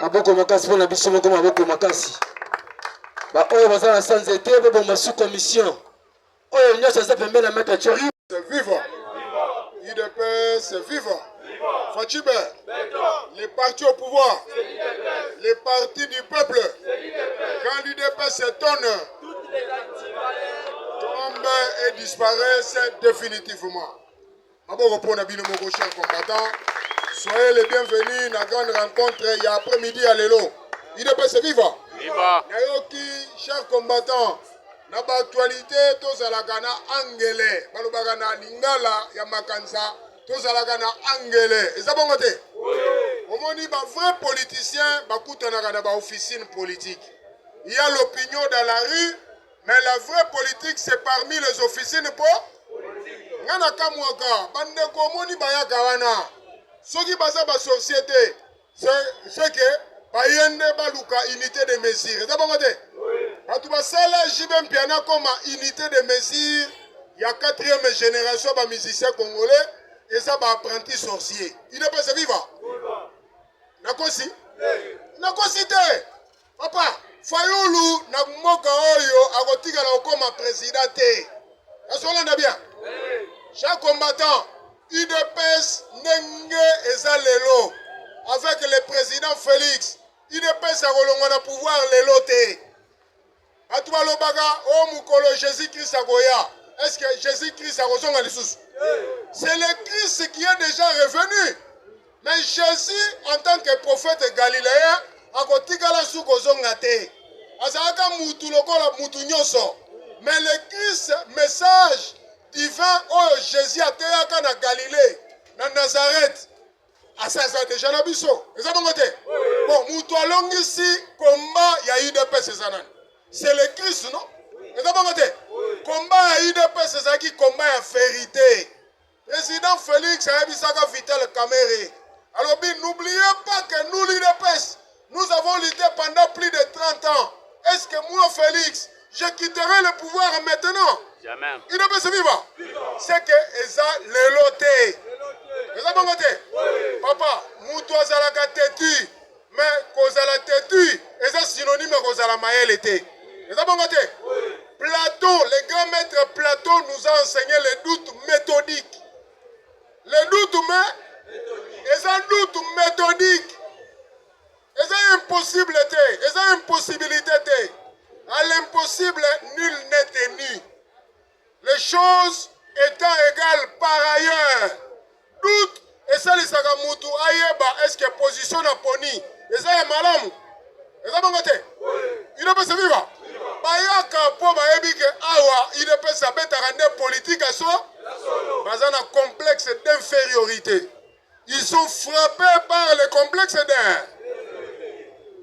Maboko makasi pour la biso moko maboko makasi. Ba oyo bazana sans été bo masu commission. Oyo nyosa za pembe na maître Thierry. C'est vivant. IDP, c'est vivant. Fatime, les partis au pouvoir, les partis du peuple, quand l'IDP s'étonne, tombe et disparaissent définitivement. D'abord, pour Nabino Moko, chers combattants, soyez les bienvenus dans la grande rencontre il y a après-midi à Lelo. IDP, c'est vivant. Nayoki, chers combattants, na ba actualité tozalaka na angele balobaka na lingala ya makanza tozalaka na angele eza bongo te omoni ba vrai politicien bakutanaka na ba officine politique. Il y a l'opinion dans la rue, mais la vraie politique c'est parmi les officines politiques. Ngana kamwaka bandeko omoni bayaka wana soki baza ba société c'est que bayende baluka unité de mesure eza bongo te. Batubasala Jibem Piana comme unité de mesure, il y a 4e génération de musiciens congolais et ça va apprenti sorcier. Il n'est pas ce vivant. Nakosi? Nakosi te. Papa, Fayoulou, Nakumoka Oyo, Agotiga la comme président te. Est-ce bien? Chaque combattant, UDPS, Nenge et Zalelo, avec le président Félix, UDPS a relongé le pouvoir Lelo te. Atouba Lobaga, oh Moukolo, Jésus-Christ Agoya. Est-ce que Jésus-Christ a reçu les sous? C'est le Christ qui est déjà revenu. Mais Jésus, en tant que prophète galiléen, a kotikala sous Kozongate. Azaka Moutou Lokola Moutou Nyoso. Mais le Christ, message divin, oh Jésus a été na Galilée, na Nazareth. Ah ça déjà na biso. Bon, Moutou along ici, combat, il y a eu des personnes. C'est le Christ, non? Combat à IDP, c'est ça qui combat à vérité. Président Félix a dit Vital Kamere. Alors, n'oubliez pas que nous, l'IDPS, nous avons lutté pendant plus de 30 ans. Est-ce que moi, Félix, je quitterai le pouvoir maintenant? Jamais. IDPS est vivant. C'est que Eza Lelote. Eza Bongote. Papa, Moutou Azalaka Tetu. Mais Kozala Tetu, Eza synonyme Kozala Maël. Platon, le grand maître Platon nous a enseigné les doutes méthodiques. Les doutes méthodiques. C'est impossible. C'est impossibilité. À l'impossible, nul n'est tenu. Les choses étant égales par ailleurs. Doute, et ça les sagamutu ayeba, est-ce que position na poni? Et ça est malam. Et ça bangote. Il ne peut se vivre. Bayaka po bayebi ke awa il peut s'abattre en politique à soi. Dans un complexe d'infériorité. Ils sont frappés par le complexe d'un.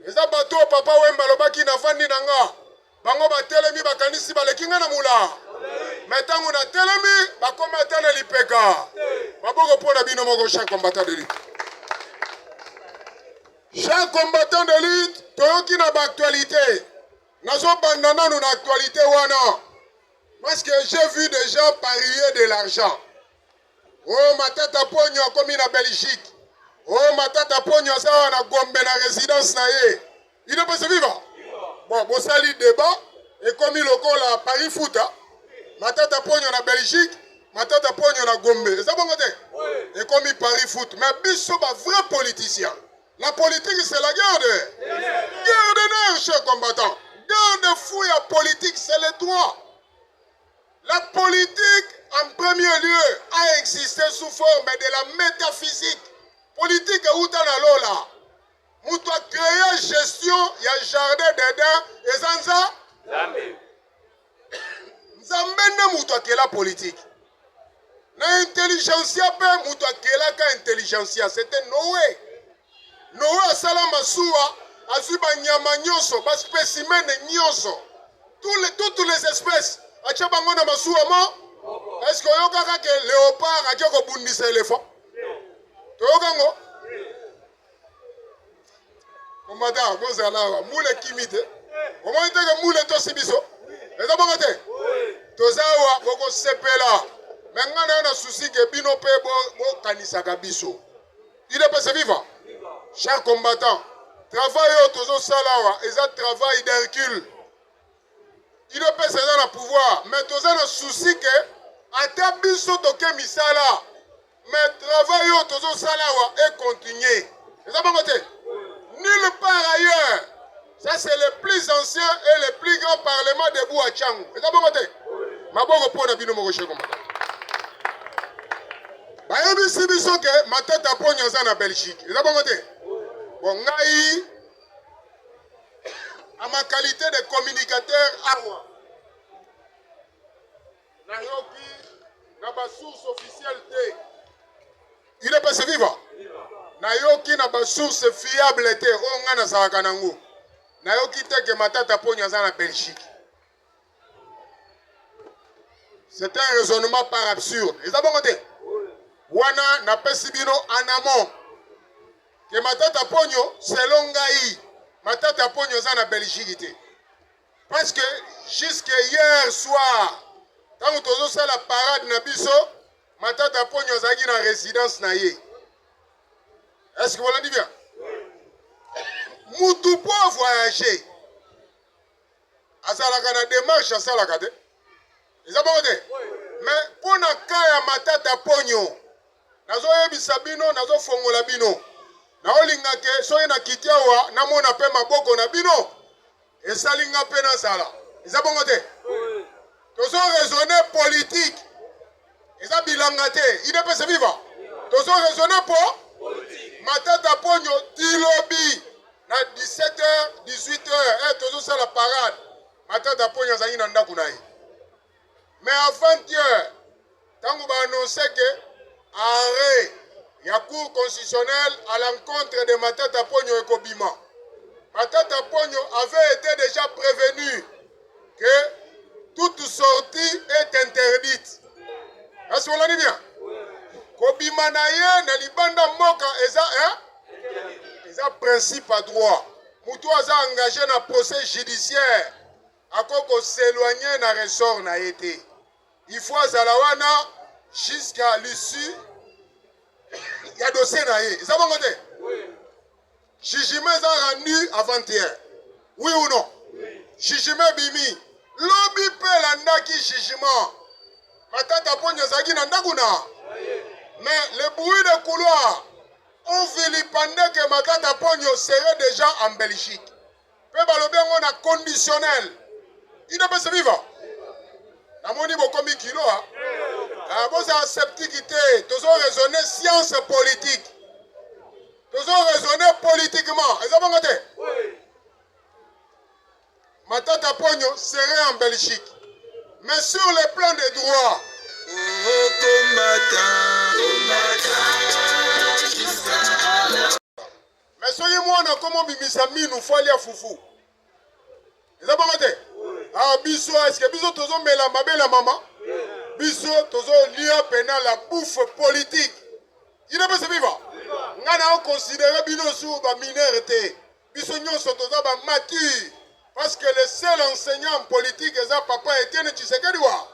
Et ça bateau papa Wemba lobaki na fandi nanga. Bango ba telemi ba kanisi ba lekinga na mula. Maintenant on a telemi ba combattant na lipeka. Baboko po na bino moko chaque combattant de lutte. Chaque combattant de lutte toyoki na ba actualité. Nazo bandana nous l'actualité wana. Parce que j'ai vu des gens parier de l'argent. Oh ma tête à pogno comme en Belgique. Oh ma tête à pogno ça on a Gombe la résidence naie. Il ne peut se vivre. Bon, bon sali débat et comme il a Paris foot. Ma tête à pogno en Belgique, ma tête à pogno en Gombe. C'est ça bon côté. Et comme il Paris foot, mais biso ba vrai politicien. La politique c'est la guerre. Guerre d'honneur chers combattants. Garde fouille à politique, c'est le droit. La politique, en premier lieu, a existé sous forme de la métaphysique. Politique est où t'en as là? Nous avons créé gestion, il y a jardin dedans, et Zanza? Zambene moutoua qui est la politique. L'intelligentsia, moutoua qui est la intelligentsia, c'était Noé. Noé a salama soua. Azuba nyama nyonso, ba spécimen nyonso. Toutes les espèces. Acha bango na masuwa mo. Est-ce que yo kaka ke léopard a ko bundisa éléphant? To kango? Komada bozala moule kimite. Comment que moule to sibiso? Eza bongote? Tozawa boko sepela. Mengana na souci ke bino pe bo kanisa kabiso. Il est pas vivant. Chers combattants, travail autozo salawa, et ça travail d'Hercule. Il ne peut pas dans pouvoir, mais tous un souci que à ta biso toke misala, mais travail autozo salawa est continué. Et ça bon côté. Nulle part ailleurs. Ça c'est le plus ancien et le plus grand parlement de Bouachangu. Et ça bon côté. Ma bon repos na bino mo rocher comme ça. Ba yebi si biso ke matata ponyo za na Belgique. Et ça bon côté. Bon ngai à ma qualité de communicateur à moi. Nayoki na ba source officielle te. Il est passé vivant. Nayoki na ba source fiable te o nga na salaka nango. Nayoki te ke matata ponyo za na Belgique. C'est un raisonnement par absurde. Et ça bon côté. Wana na pesibino en amont. Que matata ponyo selon ngai matata ponyo za na Belgique. Parce que jusque hier soir, quand nous avons fait la parade na biso, matata ponyo za na résidence na ye. Est-ce que vous l'avez dit bien? Moutou pour voyager. Azalaka na démarche asalaka te. Ils ont demandé. Mais pour na kaya matata ponyo, nazo yebisa bino, nazo fongola bino. Na olinga ke soye na kitiawa na mona pe maboko na bino esalinga pe na sala eza bongo te tozo raisonner politique eza bilanga te ide pe se viva tozo raisonner politique matata ponyo tilobi na 17h 18h tozo sala parade matata ponyo zali na ndako na ye mais avant-hier tango ba annoncer que arrêt il y a cour constitutionnelle à l'encontre de Matata Ponyo et Kobima. Matata Ponyo avait été déjà prévenu que toute sortie est interdite. Est-ce qu'on l'a dit bien? Kobima naye na libanda moka eza principe à droit. Moutou aza engagé na procès judiciaire à koko s'éloigner na ressort na été. Il faut azalawana jusqu'à l'issue. Il y a dossier na ye. Ça va côté? Oui. Jugement a rendu avant-hier. Oui ou non? Oui. Jugement bimi. Lobby pe landa ki jugement. Matata ponyo zagi na ndakuna. Mais le bruit de couloir ont vilipendé que Matata ponyo serait déjà en Belgique. Pe balobi on a conditionnel. Il ne peut se vivre. Namoni bokomi kilo ha. Vous avez sceptiquité, vous avez raisonné science politique. Vous avez raisonné politiquement. Est-ce que vous avez oui. Matata Ponyo serait en Belgique. Mais sur le plan des droits, mais soyez moi on a comment bimisami nous faut aller à Foufou. Est-ce que vous avez ah, biso, est-ce que biso tozo mela mabe la maman? Biso tozo lia pena la bouffe politique. Il ne peut se vivre. Ngana on considère bino sous ba minorité. Biso nyonso tozo ba mature. Parce que le seul enseignant en politique est papa Etienne Tshisekedi wa.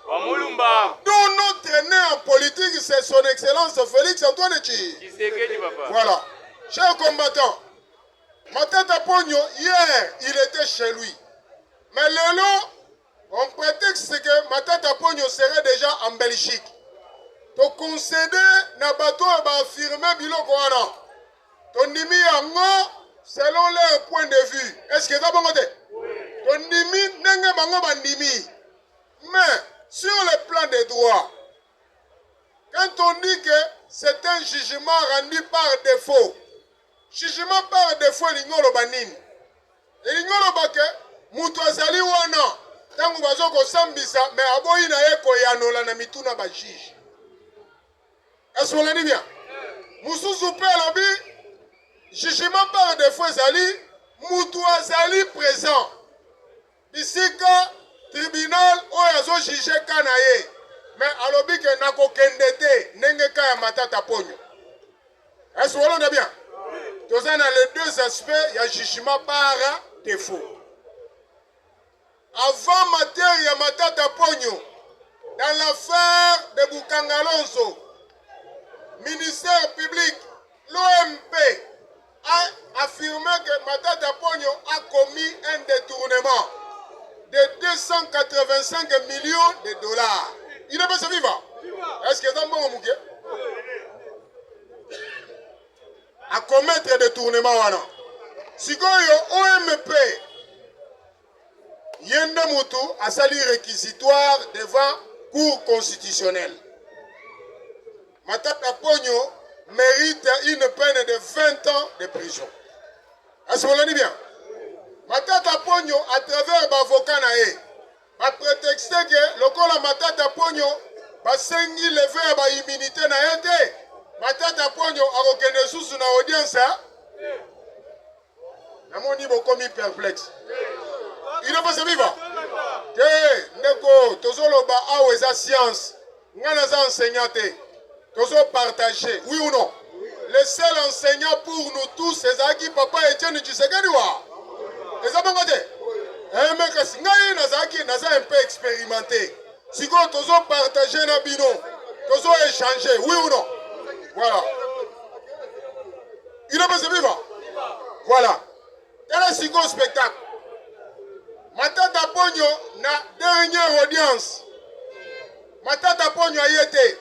Donc notre né en politique c'est son excellence Félix Antoine Tshisekedi papa. Voilà. Chers combattants, Matata Ponyo hier, il était chez lui. Mais le lot, on prétexte que Matata Ponyo serait déjà en Belgique. To concéder na bateau va affirmer biloko wana. To nimi yango selon leur point de vue. Est-ce que ça bon côté? To nimi nenge bango bandimi. Mais sur le plan des droits, quand on dit que c'est un jugement rendu par défaut, jugement par défaut l'ingolo banine. Et l'ingolo bake mutu azali wana tangu bazoko sambisa mais aboyi na ye koyanola na mituna ba juge. Est-ce qu'on l'a dit bien? Mususu pe lobi jugement par défaut ezali mutu azali présent. Bisika tribunal oyo azo juge kana ye mais alobi ke nako kendete nenge kaya Matata Ponyo. Est-ce qu'on l'a bien? Tous dans les deux aspects, il y a jugement par défaut. Avant matière ya Matata Ponyo, dans l'affaire de Bukangalonso, ministère public, l'OMP a affirmé que Matata Pogno a commis un détournement de 285 millions de dollars. Il est pas ça vivant. Est-ce que c'est un bon mouké? À commettre des détournements. Si vous OMP, Yende Moutou a sali réquisitoire devant Cour constitutionnelle. Matata Pogno mérite une peine de 20 ans de prison. Est-ce que vous l'avez bien? Matata Pogno, à travers l'avocat, a prétexté que le Matata Pogno va sengi lever à immunité na été. Matata Pogno a reconnu sous une audience. Mon niveau commis perplexe. Il n'est pas ce vivant. Neko, tozoloba aweza science. Ngana za enseignante. Tozo partager. Oui ou non? Le seul enseignant pour nous tous, c'est Zaki Papa Etienne Tshisekedi wa. Et ça va côté. Un mec ngai na Zaki na un peu expérimenté. Si vous tozo partager na bino, tozo échanger. Oui ou non? Voilà. Il n'est pas ce vivant. Voilà. Quel est ce spectacle? Matata Pogno na dernière audience. Matata Pogno a été.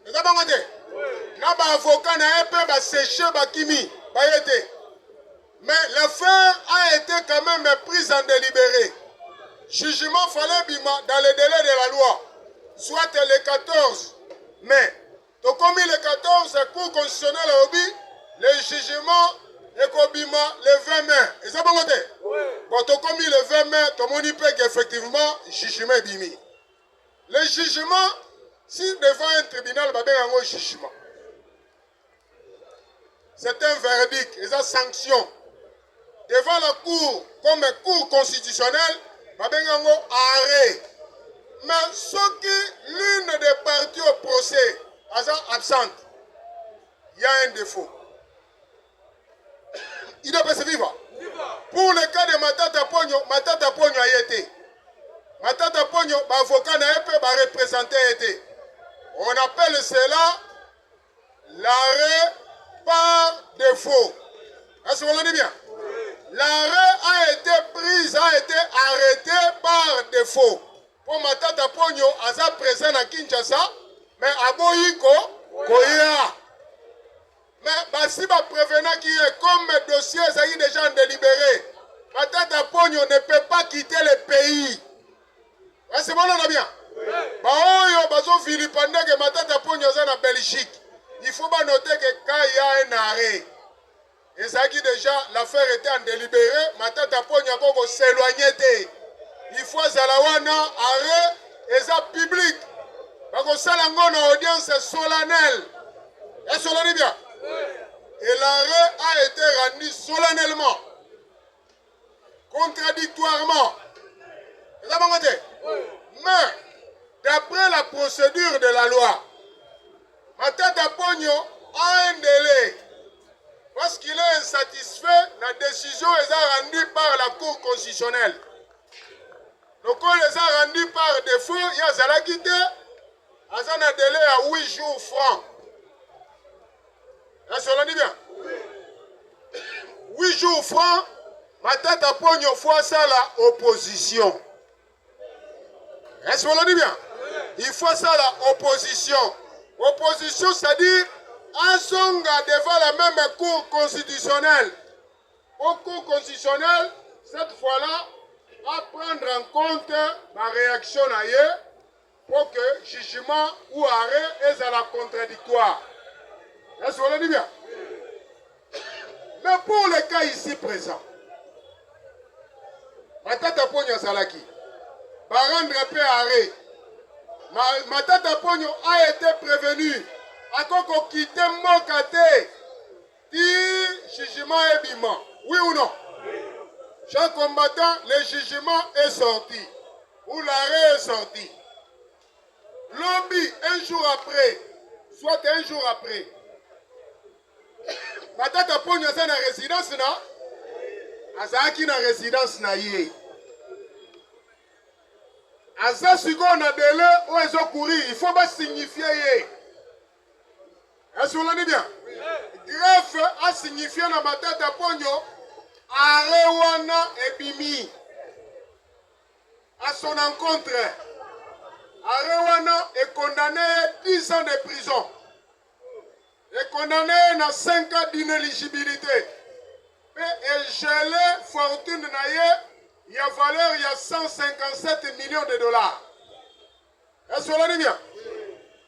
Et ça va côté. Na ba avocat na un ba séché ba kimi ba été. Mais l'affaire a été quand même prise en délibéré. Jugement fallait bima dans le délai de la loi. Soit le 14 mai. Donc comme le 14 cour constitutionnelle a obi, le jugement est bima le 20 mai. Et ça va côté. Bon, donc comme le 20 mai, tout le monde peut qu'effectivement jugement est bimi. Le jugement, si devant un tribunal, il y a un jugement. C'est un verdict, et ça sanction. Devant la cour, comme cour constitutionnelle, il y a un arrêt. Mais ce qui, l'une des parties au procès, est absente, il y a un défaut. Il doit pas se vivre. Pour le cas de Matata Pogno a été. Matata Pogno, l'avocat n'a pas représenté été. On appelle cela l'arrêt par défaut. Est-ce que vous l'avez dit bien? L'arrêt a été pris, a été arrêté par défaut. Pour Matata Pogno, à présent à Kinshasa, mais à Boyiko, Koya. Mais si vous prévenez qui est comme le dossier est déjà délibéré, Matata Pogno ne peut pas quitter le pays. C'est bon, on a bien. Que Matata Pogno est en Belgique. Il faut pas noter que quand il y a un arrêt, et ça qui déjà l'affaire était en délibéré, Matata Pogno a s'éloigner. Il faut Zalawana arrêt et ça public. Parce que ça a audience solennelle. Est-ce que vous l'avez bien? Et l'arrêt a été rendu solennellement, contradictoirement. Mais, d'après la procédure de la loi, Matata Pogno a un délai parce qu'il est insatisfait de la décision rendue par la Cour constitutionnelle. Donc, on les a rendus par défaut, il y a Zalakité, à un délai à 8 jours francs. Est-ce que vous dit bien? 8 jours francs, Matata Pogno fois ça la opposition. Est-ce que vous dit bien? Il faut ça la opposition. Opposition, c'est-à-dire un songa devant la même Cour constitutionnelle. Au Cour constitutionnelle, cette fois-là, à prendre en compte ma réaction ailleurs pour que jugement ou arrêt est à la contradictoire. Est-ce que vous le dites bien? Mais pour le cas ici présent, Matata Pogno Salaki va rendre un peu arrêt. Matata Pogno a été prévenu à Koko quitter Mokate. Dit jugement est bimant. Oui ou non? Chers combattants, le jugement est sorti. Ou l'arrêt est sorti. Lobby, un jour après, soit un jour après, Matata Pogno est en résidence, non? Azaki na résidence na yé. Aza sigo na délai où ils ont couru, il faut pas signifier yé. Est-ce que vous l'avez bien? Greffe a signifié na Matata Pogno Arewana Ebimi. À son encontre, Arewana est condamné à 10 ans de prison. Est condamné à 5 ans d'inéligibilité. Et gelé fortune naïe, il y a valeur, il y a 157 millions de dollars. Est-ce que vous l'avez bien?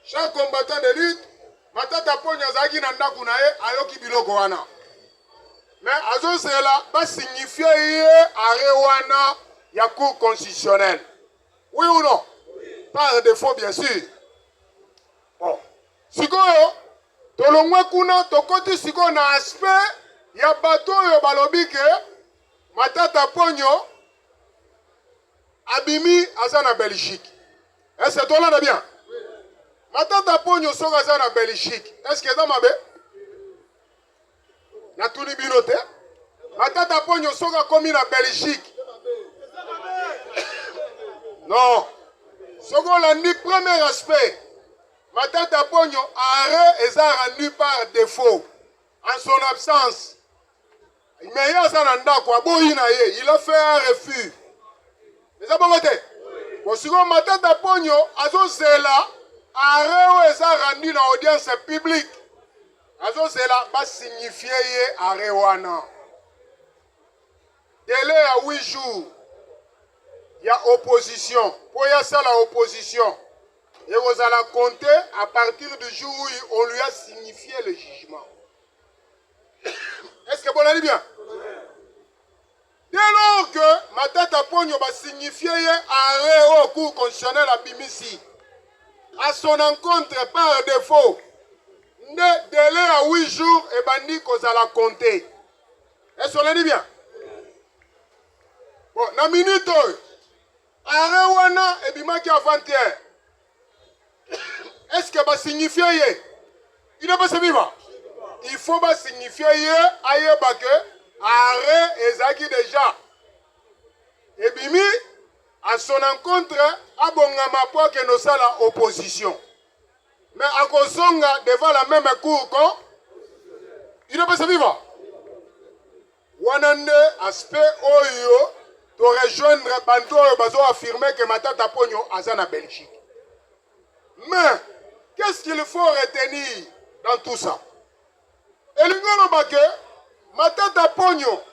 Chaque combattant de lutte, Matata Pogna Zagi Nanda Kunae, Ayoki Biloko Wana. Mais Azo cela va signifier Arewana ya cour constitutionnelle. Oui ou non? Par défaut, bien sûr. Bon. Sikoyo, tolongwe kuna, tokoti siko na aspect, ya bato yo balobike, Matata Pogno, Abimi, Azana Belgique. Est-ce que toi là bien? Matata Pogno, Soga Azana Belgique. Est-ce que ça m'a bé? Na tout binote. Matata Pogno, Soga commis na Belgique. Non. Second, le premier aspect, Matata Pogno arrêt et ça rendu par défaut. En son absence. Mais il a fait un refus. Mais ça va être. Second, Matata Pogno, Azo Zela, arrêt et ça rendu dans l'audience publique. Azo Zela va signifier arrêt wana. Délai à 8 jours. Il y a opposition. Pour y a ça la opposition. Et vous allez compter à partir du jour où on lui a signifié le jugement. Est-ce que vous l'avez bien? Dès lors que Matata Pogno va signifier arrêt au cours constitutionnel à Bimisi, à son encontre par défaut, délai à 8 jours, et bandit qu'on allait compter. Est-ce que vous l'avez bien? Bon, dans la minute, arrêt wana et bimaki avant-hier. Est-ce que va signifier il n'est pas se vivre? Il faut pas signifier aïe que arrêt et zaki déjà. Et bimi à son encontre à bongama pour que nous sommes la opposition. Mais à Kosonga devant la même cour qu'on il n'est pas se vivre. Wanande aspect oyo pour rejoindre Banto Bazo affirmer que Matata Pogno est en Belgique. Mais, qu'est-ce qu'il faut retenir dans tout ça? Et le Matata Pogno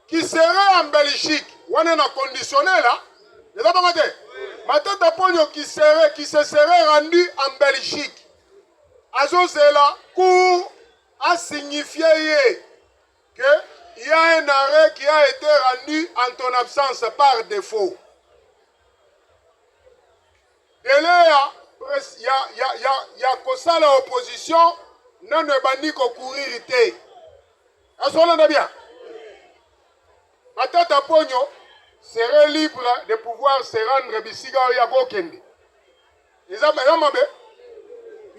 qui serait en Belgique, on est en conditionnel là, Matata Pogno qui se serait rendu en Belgique, Azo Zela, cour a signifié que il y a un arrêt qui a été rendu en ton absence par défaut. Et là, il y a que ça l'opposition, non ne bandi qu'au courir. Est-ce qu'on est bien? Matata Pogno serait libre de pouvoir se rendre Bisiga ou Yagokende. Il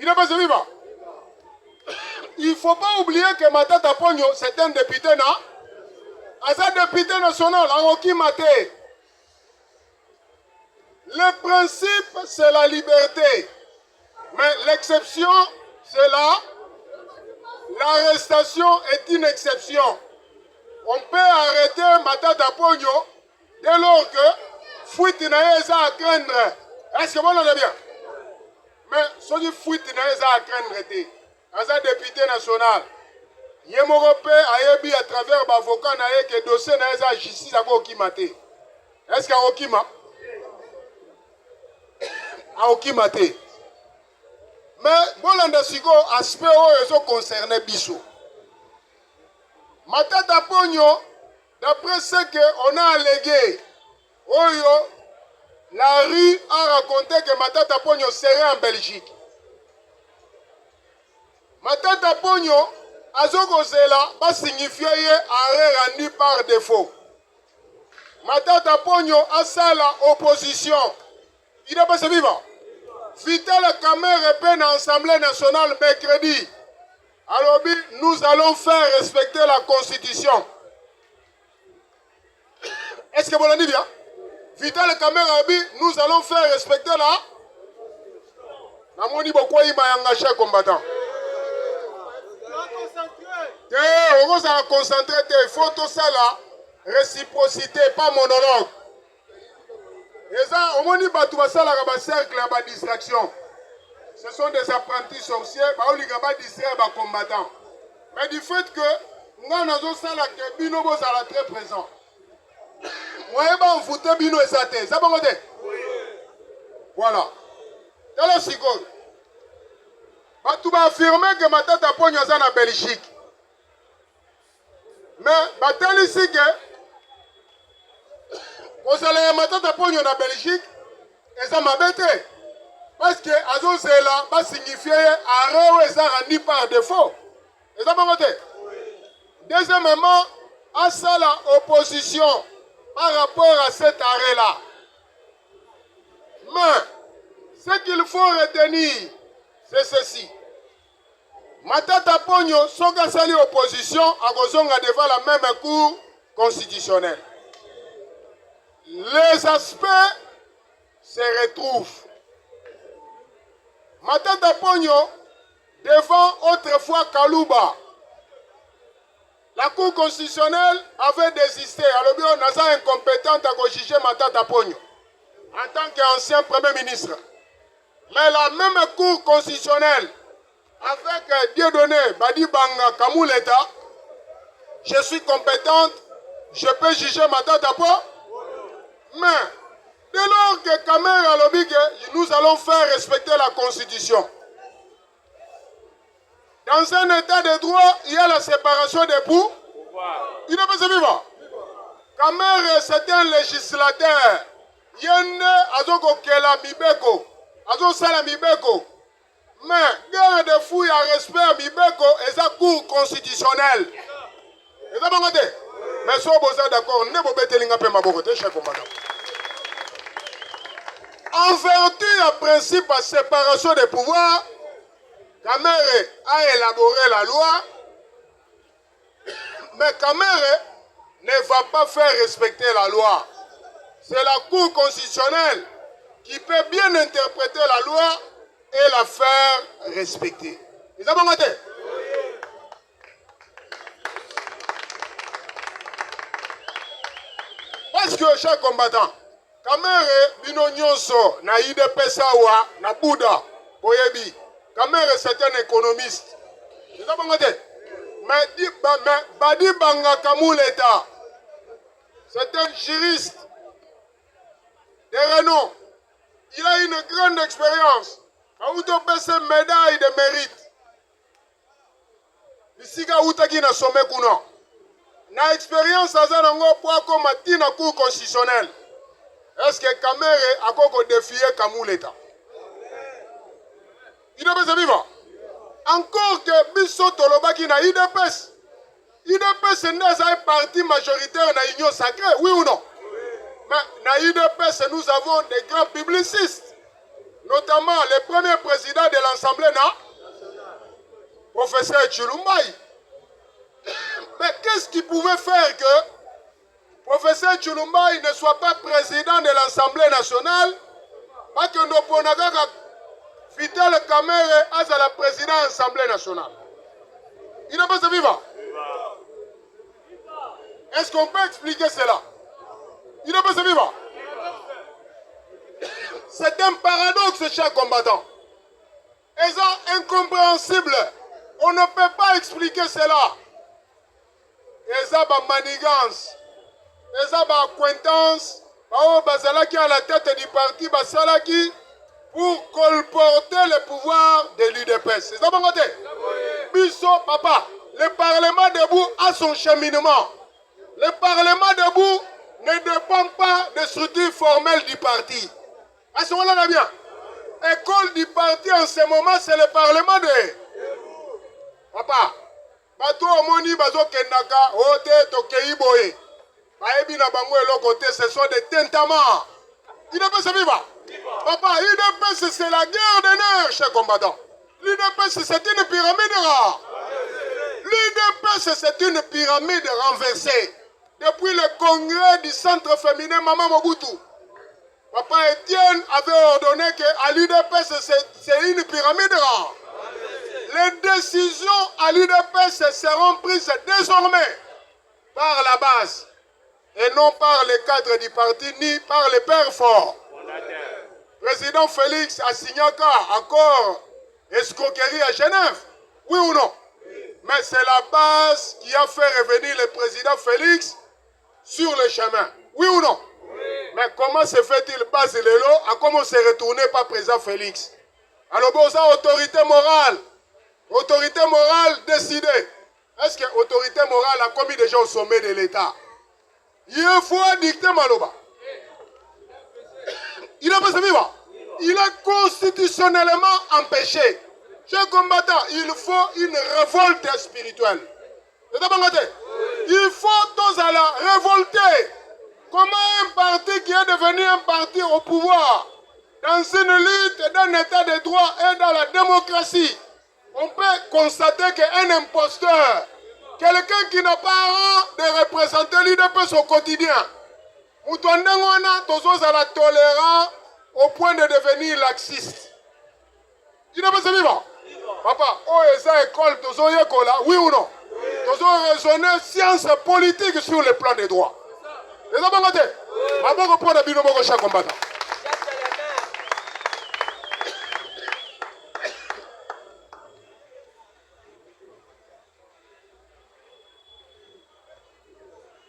n'est pas vivant. Il ne faut pas oublier que Matata Pogno, c'est un député, non? Un député national, Aroki Maté. Le principe, c'est la liberté. Mais l'exception, c'est l'arrestation est une exception. On peut arrêter Matata Pogno dès lors que fuite n'a pas à craindre. Est-ce que vous l'avez bien? Mais ce qui fuite n'a pas à craindre. Un député national, il est à travers l'avocat que dossier n'a pas justice à Okimate. Est-ce qu'il y a Okima? À Okimate. Mais bon, Siko, aspect où ils concernés Bissot. Matata Pogno, d'après ce qu'on a allégué, la rue a raconté que Matata Pogno serait en Belgique. Matata Pogno, Azoko Zela, va signifier arrêt rendu par défaut. Matata Pogno a ça la opposition. Il n'est pas se vivant. Vital Kamer répète dans l'Assemblée nationale mercredi. Alors, nous allons faire respecter la Constitution. Est-ce que vous l'avez dit bien? Vital Kamer a dit, nous allons faire respecter la... Namoni beaucoup il m'a engagé combattant. On va se concentrer, il faut tout ça là. réciprocité, pas monologue. Et ça, au moins, il y a un cercle, il y a une distraction. Ce sont des apprentis sorciers, il y a des distraits, des combattants. Mais du fait que nous avons que Bino est très présent. Moi, je vais foutre Bino et sa tête. Ça va côté? Voilà. Alors, c'est quoi? Tu vas affirmer que ma tante a pogné en Belgique. Mais, tu vas ici que vous allez ma tante a pogné en Belgique et ça m'a bêté. Parce que Azo Zela va signifier arrêt et ça rendu par défaut. Et ça va côté? Deuxièmement, à ça la opposition par rapport à cet arrêt-là. Mais, ce qu'il faut retenir, c'est ceci. Matata Pogno, Soga Sali opposition, à Gozonga devant la même cour constitutionnelle. Les aspects se retrouvent. Matata Pogno devant autrefois Kalouba. La Cour constitutionnelle avait désisté. Alors, on a incompétente à juger Matata Pogno en tant qu'ancien Premier ministre. Mais la même Cour constitutionnelle, avec Dieudonné Badi Banga Kamouleta, je suis compétente, je peux juger Matata Pogno. Mais, dès lors que Kamer a lobby, nous allons faire respecter la Constitution. Dans un état de droit, il y a la séparation des pouvoirs. Il ne peut se vivre. Kamer, c'est un législateur. Yende azoko kela mibeko. Azo sala mibeko. Mais, guerre de fouille à respect à mibeko et sa cour constitutionnelle. Et ça va côté. Mais si vous êtes d'accord, ne vous mettez pas ma bocoté, cher commandant. En vertu du principe de séparation des pouvoirs, Kamere a élaboré la loi, mais Kamere ne va pas faire respecter la loi. C'est la Cour constitutionnelle qui peut bien interpréter la loi et la faire respecter. Vous avez noté? Parce que, chers combattants, Kamere bino nyonso na IDPS wa na Bouddha Boyebi. Kamere c'est un économiste. Vous avez noté? Mais Badi Banga Kamouleta, c'est un juriste de renom. Il a une grande expérience. A utopese médaille de mérite. Isiga utaki na sommet kuno. Na expérience azanango pour combattre na cour constitutionnelle. Est-ce que Kamere a encore défié Kamouleta? Il ne peut se vivre. Encore que Bisso Tolobaki na IDPS. IDPS n'est pas un parti majoritaire dans l'Union sacrée, oui ou non? Mais dans l'IDPS, nous avons des grands publicistes. Notamment le premier président de l'Assemblée nationale, professeur Tshilumbaï. Mais qu'est-ce qui pouvait faire que professeur Tshilumbaï ne soit pas président de l'Assemblée nationale, pas que nous pouvons Vital Kamere à la présidente de l'Assemblée nationale? Il n'a pas se vivre. Est-ce qu'on peut expliquer cela? Il n'a pas se vivre. C'est un paradoxe, chers combattants. Et c'est incompréhensible. On ne peut pas expliquer cela. Et ça, c'est manigance. Et ça, c'est acquaintance. Bazalaki à la tête du parti, Basalaki, pour colporter le pouvoir de l'UDPS. C'est ça, mon côté? Bisso, papa, le Parlement debout a son cheminement. Le Parlement debout ne dépend pas des structures formelles du parti. À ce moment-là, on a bien. École du parti en ce moment, c'est le Parlement de... Papa, bato omoni bazo kendaka, ote tokei boye. Baebi na bango elokote, ce sont des tentaments. Il ne peut se vivre. Papa, l'UDPS c'est la guerre des nerfs, chers combattants. L'UDPS c'est une pyramide rare. L'UDPS c'est une pyramide renversée. Depuis le congrès du centre féminin Maman Mobutu, Papa Étienne avait ordonné qu'à l'UDPS c'est une pyramide rare. Les décisions à l'UDPS seront prises désormais par la base. et non par les cadres du parti ni par les pères forts. Président Félix a signé un accord escroquerie à Genève. Oui ou non? Mais c'est la base qui a fait revenir le président Félix sur le chemin. Oui ou non? Mais comment se fait-il base Lelo à comment se retourner par président Félix? Alors bon, ça, autorité morale décidée. Est-ce que l'autorité morale a commis déjà au sommet de l'État? Il faut dicter Maloba. Il a pas vivre. Il est constitutionnellement empêché. Chers combattants, il faut une révolte spirituelle. Il faut tous à la révolter. Comment un parti qui est devenu un parti au pouvoir, dans une lutte d'un état de droit et dans la démocratie, on peut constater qu'un imposteur, quelqu'un qui n'a pas rang de représenter l'UDPS au quotidien, nous sommes à la tolérance au point de devenir laxiste. Tu n'as pas ce vivant? Papa, oh, et ça école, oui ou non? Nous avons raisonné science politique sur le plan des droits. Les hommes ont été. Maman reprend la binomo de chaque combattant.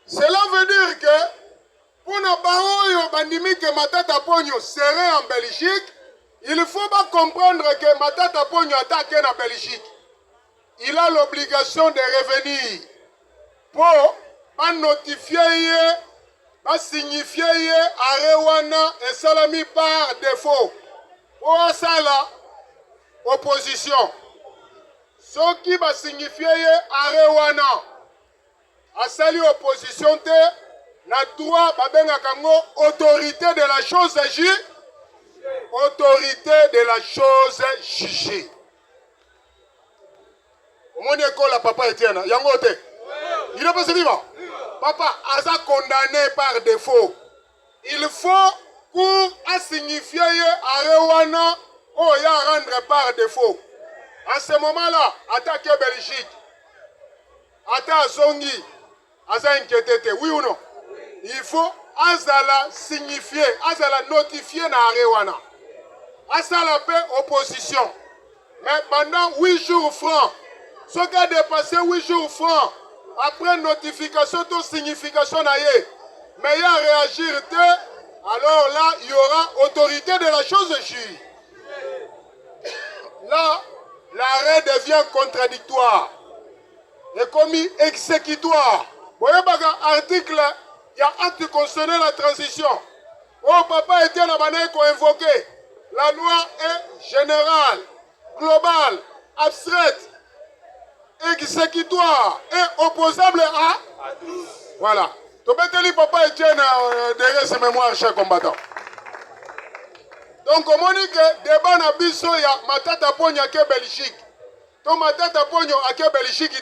Cela veut dire que pour nos parents, bandimi que Matata Pogno serait en Belgique, il ne faut pas comprendre que Matata Pogno attaque en Belgique. Il a l'obligation de revenir pour notifier, signifier Arewana et Salami par défaut. Pour ça, là, opposition. Ce qui va signifier Arewana. A sali opposition te na droit babenga kango autorité de la chose jugée. Autorité de la chose jugée. Mon école papa Etienne, yangote. Il n'est pas vivant. Papa a condamné par défaut. Il faut pour signifier Arewana ou ya rendre par défaut. En ce moment-là, attaquer Belgique. Attaquer Zongi. Aza inquiété, oui ou non? Il faut Azala signifier, Azala notifier na Arewana. Azala paix opposition. Mais pendant 8 jours francs, ce qui a dépassé 8 jours francs, après notification, toute signification naïe, mais il y a réagir, alors là, il y aura autorité de la chose juge. Là, l'arrêt devient contradictoire et commis exécutoire. Vous voyez, article, il y a acte constitutionnel la transition. Oh, papa était là, qu'on invoqué. La loi est générale, globale, abstraite, exécutoire et opposable à tous. Voilà. Donc, papa Etienne derrière ses mémoires, chers combattants. Donc, on dit que débat na biso ya Matata Pogno à Belgique. Donc, Matata Pogno à Belgique,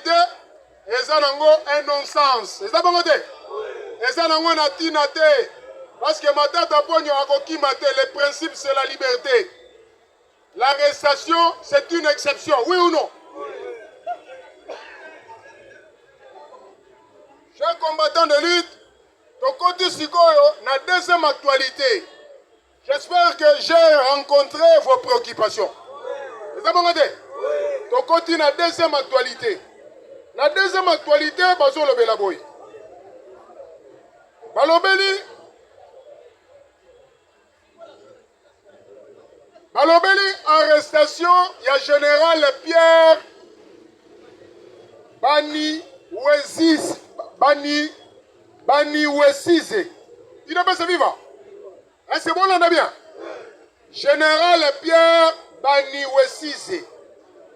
et ça n'a un non-sens. Et ça n'a pas de parce que Matata Pogno a coquille maté. Le principe, c'est la liberté. L'arrestation, c'est une exception. Oui ou non? Chers combattants de lutte, Tokoti Sikoyo, la deuxième actualité. J'espère que j'ai rencontré vos préoccupations. Vous avez regardé? Tokoti, la deuxième actualité. La deuxième actualité, Bazo le Belaboy. Balobeli, arrestation, il y a général Pierre Bani Wesize. Il n'est pas vivant. C'est bon, on a bien. Général Pierre Bani Wesize.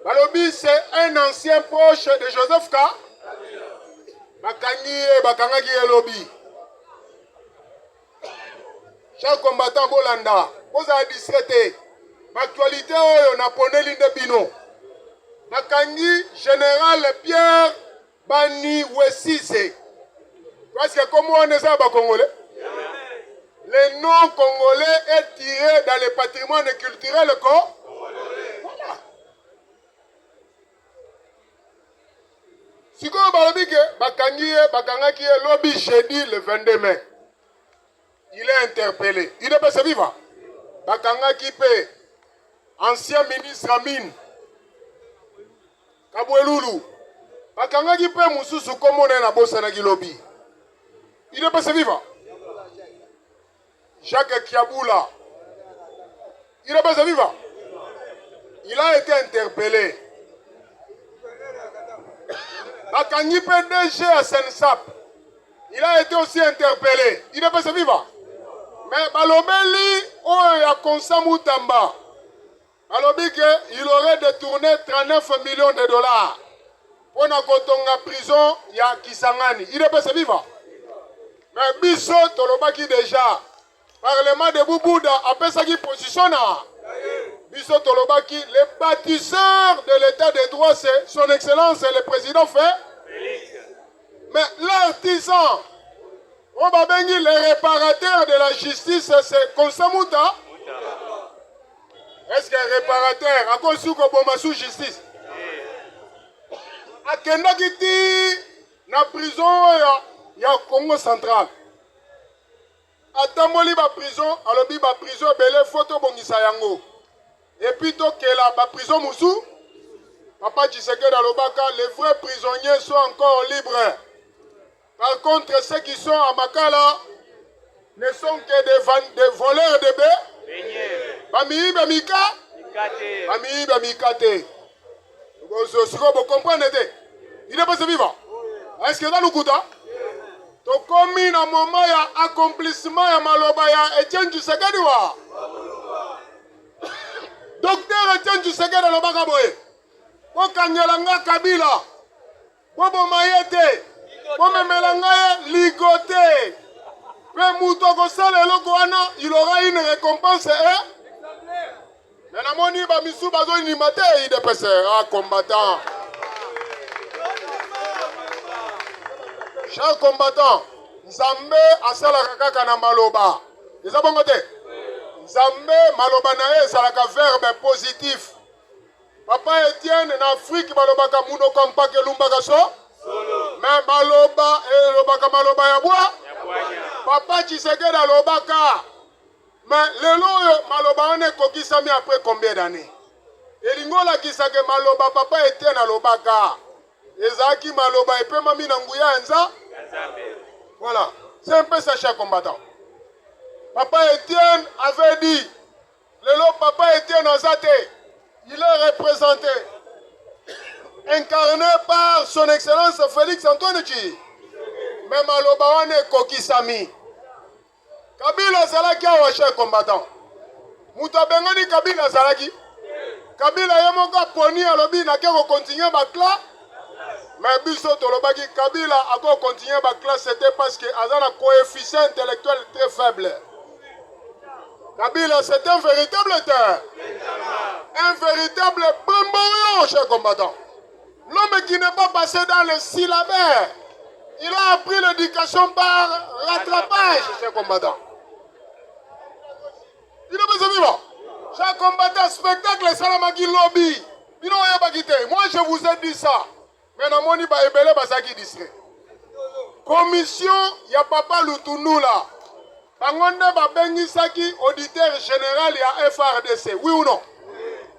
Balobi, c'est un ancien proche de Joseph K. Bakangaki et Lobi. Chers combattants Bolanda, vous avez distraité. L'actualité, on a poney l'inde bino. Bakangi, général Pierre Bani Wesize. Parce que comment on est ça, Congolais? Le nom congolais est tiré dans le patrimoine culturel congolais. Voilà. Sikoyo balobike bakangaki ye lobby jeudi le 22 mai. Il est interpellé. Il ne peut se vivre. Bakangaki pe ancien ministre Amin Kabwelulu. Bakangaki pe mususu komone na bosanaki lobby. Il ne peut se vivre. Jacques Kiaboula. Il ne peut se vivre. Il a été interpellé. Bakangi PDG à Sensap. Il a été aussi interpellé. Il ne peut se vivre. Mais Balobeli, il a Konsamu Tamba. Balobike, il aurait détourné 39 millions de dollars. Pour la prison, il y a Kisangani. Il ne peut se vivre. Mais Bisso, Tolobaki déjà. Parlement de Boubouda, après ça qui positionne. Bisso Tolobaki, les bâtisseurs de l'état de droit, c'est son excellence et le président fait. Mais l'artisan, on va bénir les réparateurs de la justice, c'est Konsamuta. Est-ce qu'un réparateur a conçu comme Bomassou justice? A Kendakiti, na prison, il y a Congo central. A Tamboli, ba prison, alobi ba prison, belé photo bongisa yango. Et puis, la prison Moussou, Papa Tshisekedi Alobaka, les vrais prisonniers sont encore libres. Par contre, ceux qui sont à Makala ne sont que des voleurs de baies. Bami Bamika, Bami Bamikate. Vous comprenez? Il n'est pas se vivre. Est-ce que dans le coup, to komi na moment ya accomplissement ya maloba ya Etienne Tshisekedi wa Docteur Etienne Tshisekedi alobaka boye kokangela nga Kabila boboma ye te bomemela nga ligote pe mutu akosala eloko wana il aura une récompense mais namoni bamisu bazonima te IDPS combattant. Chers combattants, Nzambe asalaka kaka na maloba. Eza bongo te. Nzambe maloba na ye esalaka verbe positif. Papa Etienne en Afrique balobaka muno kompake lumbaka so. Mais maloba elobaka maloba ya bwa. Papa Tshisekedi alobaka. Mais lelo maloba wane kokisami après combien d'années? Elingola kisake maloba Papa Etienne alobaka. Ezaki maloba epema mina nguya nza. Voilà, c'est un peu ça, cher combattant. Papa Etienne avait dit, le Papa Etienne Azate, il est représenté, incarné par son excellence Félix Antoine Tchi. Mais maloba wane kokisami. Kabila Zalaki awa, cher combattant. Mouta bengani Kabila Zalaki. Kabila yemoka poni alobi na keko continuer bakla. Mais biso tolobaki Kabila a continué ma classe, c'était parce que a un coefficient intellectuel très faible. Kabila c'est un véritable terre. Un véritable bamborion, cher combattant. L'homme qui n'est pas passé dans le syllabaire, il a appris l'éducation par rattrapage, cher combattant. Il est pas vivant. Cher combattant, spectacle Salamaki Lobby. Moi je vous ai dit ça. Mais dans mon ibele basaki distrait. Commission, il y a Papa Lutundu là. Bangonde babengi saki auditeur général ya FRDC. Oui ou non?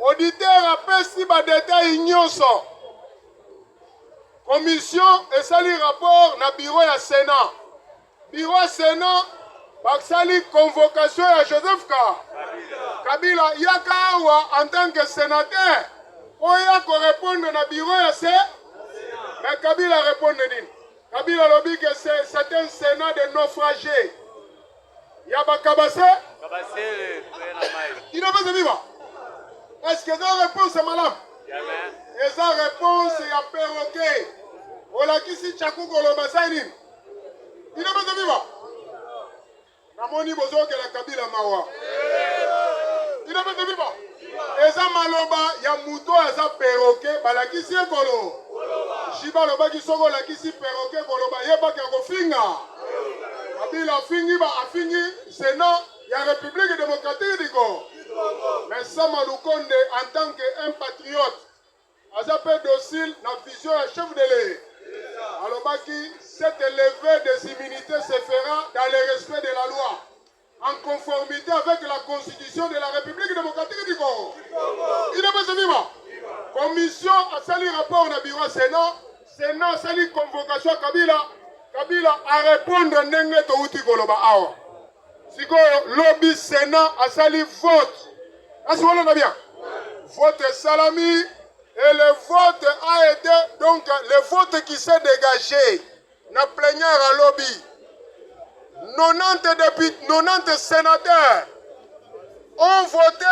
Auditeur après si ba détail nyonso. Commission et sali rapport na bureau ya Sénat. Bureau Sénat baksali convocation ya Joseph Kabila yakawa en tant que sénateur. Oya ko répondre na bureau ya mais Kabila répond de Kabila lobby que c'est un sénat de naufragés. Yaba Kabase? Il n'a pas de vivre. Est-ce que la réponse est madame? Et sa réponse est à perroquet. On l'a qui si Tchakou Kolobasani. Il n'a pas de vivre. Namoni Bozo que la Kabila Mawa. Il n'a pas de vivre. Et ça maloba, il y a mouton et ça perroquet. Balaki si kolo. Shiba loba ki soko la ki si perroquet koloba yeba ki akofinga. Kabila fingi ba afingi Sénat ya République démocratique du Congo. Mais Sama Lukonde en tant qu'un patriote, a peu docile la vision à chef de l'État. Alobaki, cette levée des immunités se fera dans le respect de la loi, en conformité avec la Constitution de la République démocratique du Congo. Il est pas vivant. Commission a sali rapport na bureau Sénat, Sénat sali convocation Kabila a répondre ndenge to uti koloba awa. Siko lobby Sénat a sali vote. Est-ce qu'on a bien? Vote salami et le vote a été donc le vote qui s'est dégagé na plénière à lobby. 90 députés, 90 sénateurs ont voté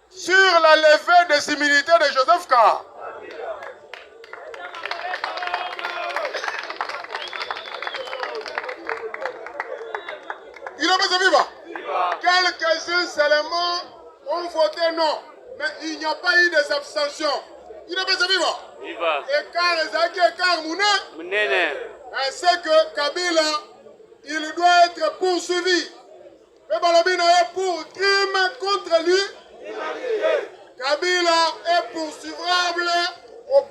sur la levée des immunités de Joseph Ka. Il est pas vivant. Quelques-uns seulement ont voté non, mais il n'y a pas eu des abstentions. Il est pas vivant. Écart Ezaki, écart Moune. C'est que Kabila, il doit être poursuivi. Mais Balabina est pour crime contre lui. Kabila est poursuivable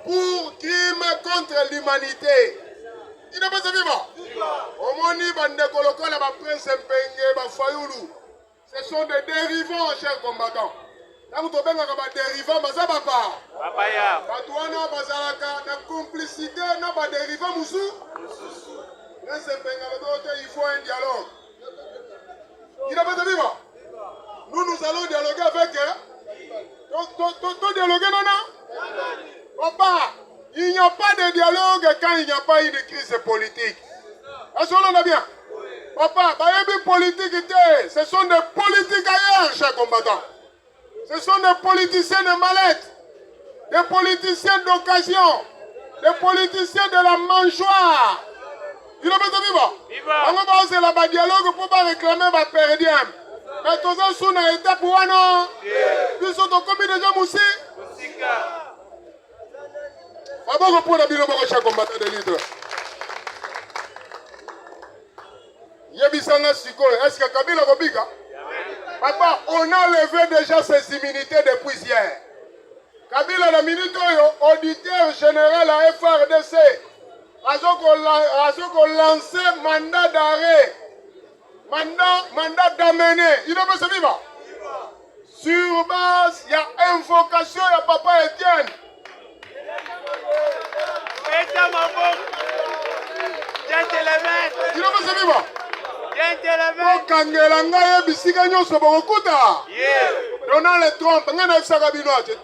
pour crime contre l'humanité. Il n'est pas vivant. Omoni Bandekoloka, la prince Mpenge, Bafayoulou. Ce sont des dérivants, chers combattants. Quand vous avez des dérivants, ça va pas. Batouana, Bazalaka, la complicité n'a pas de dérivants, Moussou. Il faut un dialogue. Il n'est pas vivant. Nous allons dialoguer avec eux. Dialoguer, non? Papa, il n'y a pas de dialogue quand il n'y a pas eu de crise politique. Est-ce qu'on a bien? Papa, politique, ce sont des politiques ailleurs, chers combattants. Ce sont des politiciens de mallette, des politiciens d'occasion, des politiciens de la mangeoire. Il n'est pas vivant. On va passer là-bas dialogue pour pas réclamer ma péridium. Mais tous les sous n'a été pour un an. Ils sont commis déjà moussi. D'abord, pour la bilan, chers combattants de l'île. Yebisanga Siko, est-ce que Kabila Robiga? Papa, on a levé déjà ses immunités depuis hier. Kabila, la minute, auditeur général à FRDC, a lancé mandat d'arrêt, mandat d'amener. Il est pas vivant. Sur base, il y a invocation, il y a Papa Etienne. Il est pas vivant. Donald Trump,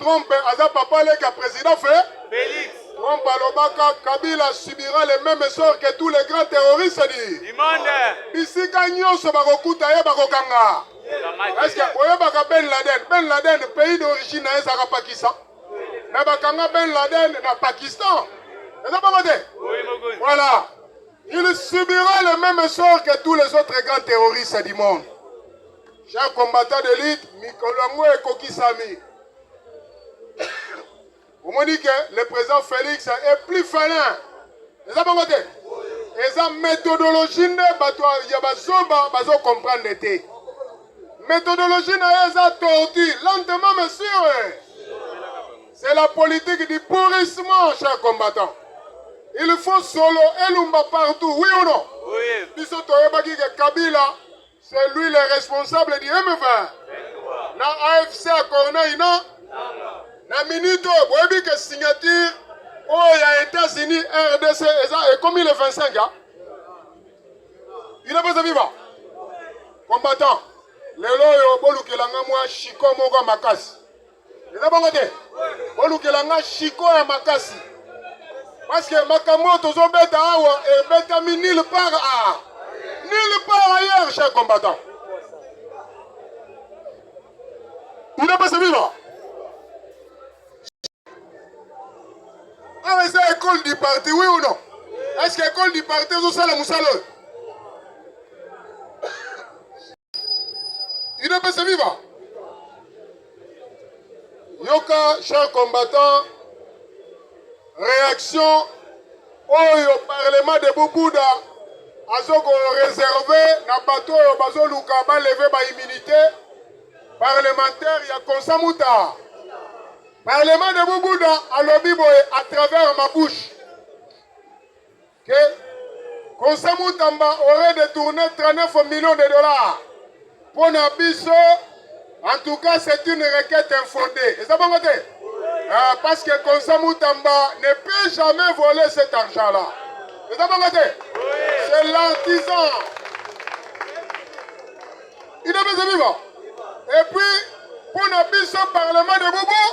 Trump a papa le président fait. Trump Alobaka, Kabila subira le même sort que tous les grands terroristes. Bisika nyonso bakokuta ye bakokanga. Est-ce que oyebaka Ben Laden, pays d'origine na ezaka Pakistan. Mais bakanga Ben Laden na Pakistan. Voilà. Il subira le même sort que tous les autres grands terroristes du monde. Chers combattants d'élite, Mikolongo et Kokisami. Vous me dites que le président Félix est plus félin. Vous avez compris? Et sa méthodologie, il y a besoin comprendre l'été. Méthodologie, il y a tortue. Lentement, monsieur. C'est la politique du pourrissement, chers combattants. Il faut solo Elumba partout, oui ou non? Oui. Bisoto Ebagi Kabila, c'est lui le responsable du M20. Na AFC à Corneille, non? Na Minuto, vous avez que signature, oh, il y a États-Unis, RDC, et comme il est 25 ans, il n'est pas vivant. Combattant, le loyo, Bolukelanga, moi, Chiko Moga Makasi. Il n'est pas voté. Bolukelanga, Chiko et Makasi. Parce que Makamoto Zobeta Awa et Betami nulle part ailleurs, chers combattants. Il n'est pas vivant. Ah, mais c'est l'école du parti, oui ou non? Est-ce que l'école du parti, c'est ça la Moussalo? Il n'est pas vivant. Yoka, chers combattants, réaction au Parlement de Boubouna a réservé na bateau au bateau Lukaba levé ba immunité parlementaire il y a Konsamuta. Parlement de Boubouna a lobby à travers ma bouche. que Konsamu Tamba aurait détourné 39 millions de dollars pour Nabiso. En tout cas, c'est une requête infondée. Et ça va monter? Parce que Konsamu Tamba ne peut jamais voler cet argent-là. Et ça va monter? C'est l'artisan. Il est bien vivant. Et puis, pour Nabiso, Parlement de Boubou,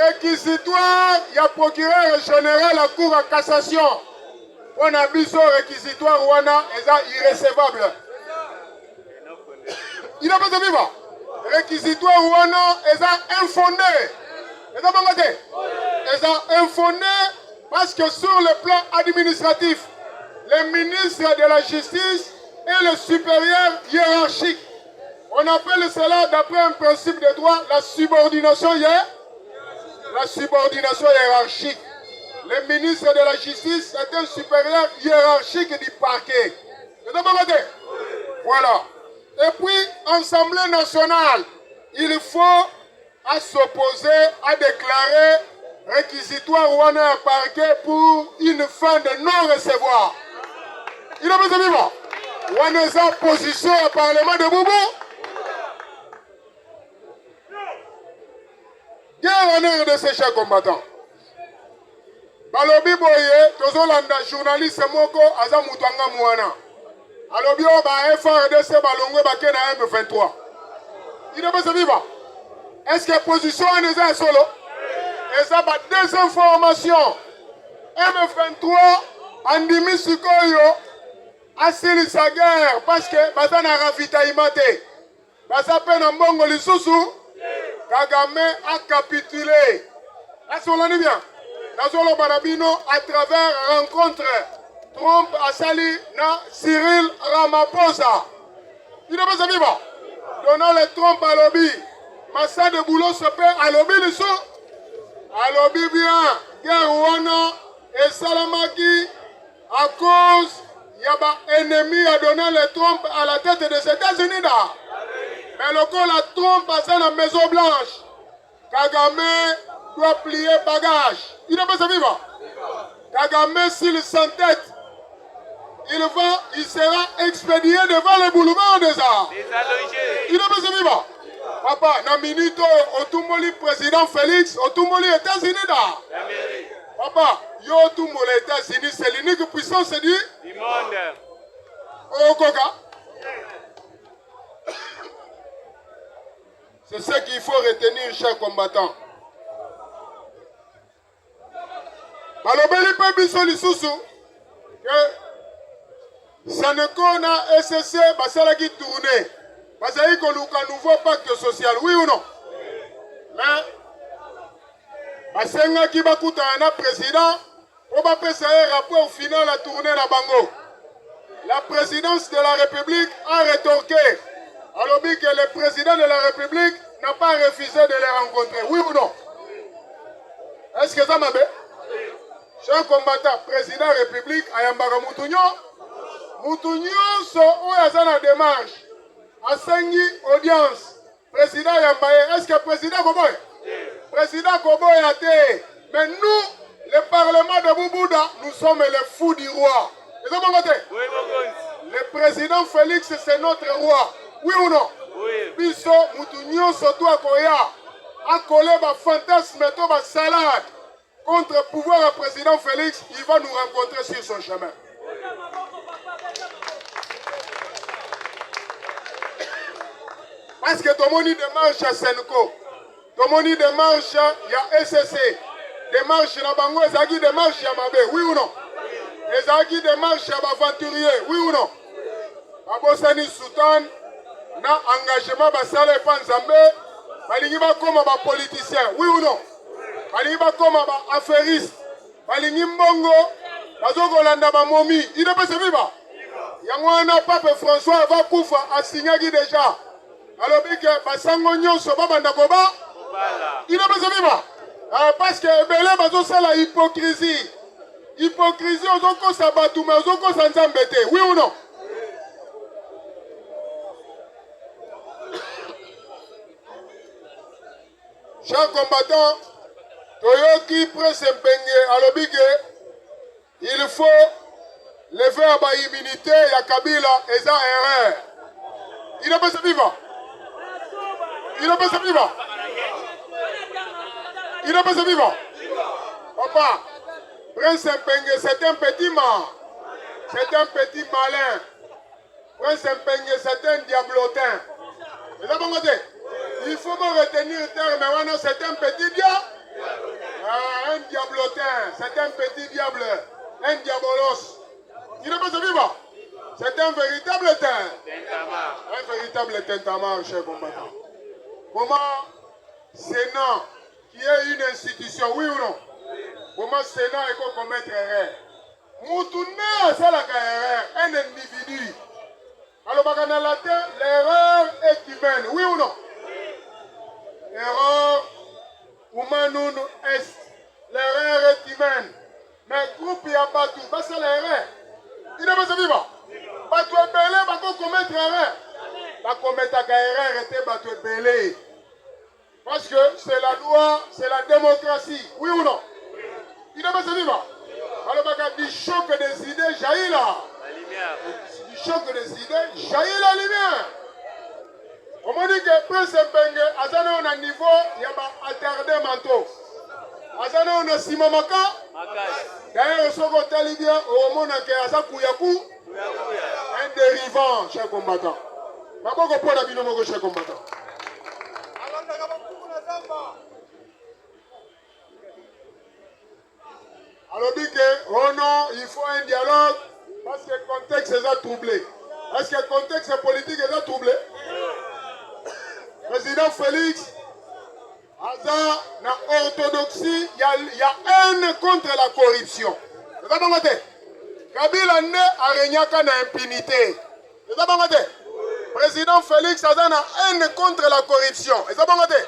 réquisitoire, il y a procureur général à la Cour à cassation. On a mis son réquisitoire Rwanda, c'est irrécevable. Il a pas de vivre. Réquisitoire Rwanda, c'est infondé. C'est infondé parce que sur le plan administratif, le ministre de la Justice est le supérieur hiérarchique. On appelle cela, d'après un principe de droit, la subordination hiérarchique. Le ministre de la Justice est un supérieur hiérarchique du parquet. Voilà. Et puis, Assemblée nationale, il faut s'opposer à déclarer réquisitoire ou un parquet pour une fin de non-recevoir. Il a besoin de vivre. Ou une position au Parlement de Boubou. Guerre en air de ces chers combattants. Balobi boye, tozolanda journaliste moko aza mutanga mwana. Alobi o ba FRDC balongwe bake na M23. Il ne peut se vivre. Est-ce que position est un solo? Et ça va désinformation. M23 andimi sikoyo asili sa guerre parce que basa na ravitaillement te. Basa pe na mbongo lisusu Kagame a capitulé. Est-ce qu'on l'en bien? Nazolo Barabino à travers rencontre Trump a sali na Cyril Ramaphosa. Il ne peut pas vivre. Donald Trump à lobby. Massa de boulot se paie à lobby le sou. À lobby bien. Guerre Rwanda et Salamaki à cause yaba ennemi a donné le Trump à la tête des États-Unis là. Mais le coup la Trump à la Maison Blanche. Kagame doit plier bagage. Il ne peut pas vivre. Kagame s'il s'entête, il sera expédié devant le boulevard des arts. Il ne peut pas vivre. Papa, na minute otumboli président Félix, otumboli États-Unis da. Papa, yo otumboli États-Unis, c'est l'unique puissance du monde. Oh Koka. C'est ce qu'il faut retenir, chers combattants. Balobeli pe biso lisusu que Sanekona SSC basalaki tourner. Bazali koluka nouveau pacte social, oui ou non? Mais basengaki bakutana na président pour bapesa rapport final à tourner na bango. La présidence de la République a rétorqué. Alors que le président de la République n'a pas refusé de les rencontrer, oui ou non? Est-ce que ça m'a fait? Chers combattants, président de la République, Ayambara Moutounyo, so oya na démarche, asengi audience, président Yambaye, est-ce que président Koboy? Président Koboy a été, mais nous, le Parlement de Boubouda, nous sommes les fous du roi. Le président Félix, c'est notre roi, oui ou non? Oui. Biso, Moutounyo, Soto Akoya, a collé ma fantasme, ma salade. Contre le pouvoir du président Félix, il va nous rencontrer sur son chemin. Parce que tout le monde démarche à Senko, tout le monde démarche à SSC, démarche à Bango, Zagi démarche à Mabé, oui ou non? Les Zagi démarche à Aventurier, oui ou non? Abosani Soutan, na engagement Basale Panzambe, Balingi Bakoma politicien, oui ou non? Balingi Bakoma affairiste, Balingi Mbongo, Bazoko Landa Momi, il ne peut se vivre. Yangwana Pape François va Koufa a signé déjà. Alors que Basango Nyonso Babandakoba, il ne peut se vivre. Parce que Belé Bazo c'est la hypocrisie. Hypocrisie aux Oko Sabatouma, aux Oko Sanzambete, oui ou non? Chers combattants, Toyoki Presse Mpenge, Alobike, Il faut lever à immunité ya Kabila et ça erreur. Il ne peut se vivre. Il ne peut se vivre. Il ne peut se vivre. Papa, Prince Mpenge, c'est un petit mal. C'est un petit malin. Prince Mpenge, c'est un diablotin. Il faut me retenir le terme, c'est un petit diable. Un diablotin, c'est un petit diable. Un diabolos. Il ne peut se vivre. C'est un véritable tintamarre. Un véritable tintamarre, cher combattant. Comment Sénat, qui est une institution, oui ou non? Comment Sénat peut commettre erreur? Moutouna, c'est la erreur. Un individu. Alors, l'erreur est humaine, oui ou non? Erreur humaine est. L'erreur est humaine. Mais groupe il y a Batou, c'est l'erreur. Il ne peut se vivre. Batou est belé, Batou commettre erreur. La commettre erreur était Batou est belé. Parce que c'est la loi, c'est la démocratie. Oui ou non? Il ne peut se vivre. Alors, du choc des idées, jaillit là. Du choc des idées, jaillit la lumière. On m'a dit que Prince Mpenge, à un niveau, il y a attardé manteau. Azana on a simamaka. D'ailleurs, ce qu'on t'a dit bien, au moment où il y a Kouyakou, un dérivant, cher combattant. Je ne sais pas si vous cher combattant. Alors, dit que, oh non, il faut un dialogue parce que le contexte est troublé. Est-ce que le contexte politique est troublé? Président Félix, Aza, dans l'orthodoxie, il y a haine contre la corruption. Vous avez compris? Kabila ne a régné qu'en impunité. Vous avez compris? Président Félix, Aza na haine contre la corruption. Vous avez compris?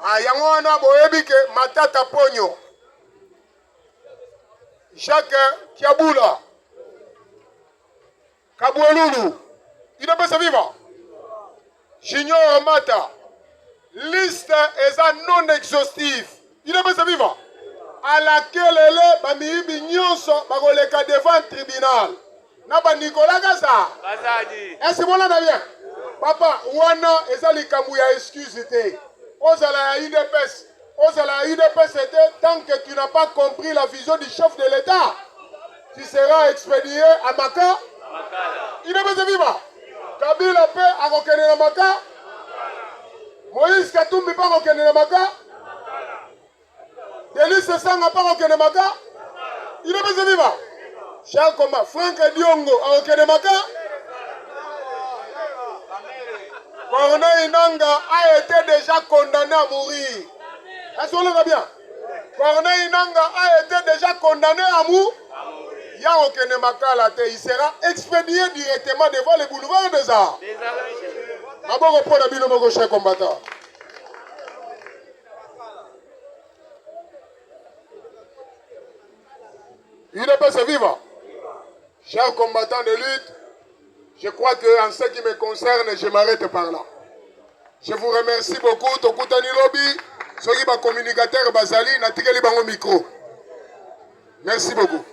Ayangwana boyebi ke Matata Pogno. Jacques Kiaboula. Kabouloulou. Il ne peut se vivre. Junior Mata. Liste est non exhaustive. Il ne peut se vivre. À laquelle elle est, Bamibi Nyonso, Bagoleka devant le tribunal. Naba Nicolas Gaza. Est-ce que vous l'avez bien? Papa, Wana, et ça, les Kamouya, excusez-moi. Osala UDPS. Osala UDPS, c'était tant que tu n'as pas compris la vision du chef de l'État. Tu seras expédié à Maka. Il ne peut se vivre. Kabila P a reconnu la Maka. Moïse Katumbi n'a pas reconnu la Maka. Delis Sessang n'a pas reconnu la Maka. Il ne peut se vivre. Cher combat, Franck Diongo a reconnu la Maka. Corneille Nanga a été déjà condamné à mourir. Est-ce qu'on le bien? Corneille Nanga a été déjà condamné à mourir. Il sera expédié directement devant les boulevards des arts. D'abord, pour le bilan de cher combattant. Il ne peut se vivre. Chers combattants de lutte, je crois qu'en ce qui me concerne, je m'arrête par là. Je vous remercie beaucoup. Tokutani Lobby, soyez communicateur Bazali, n'a tiré le micro. Merci beaucoup.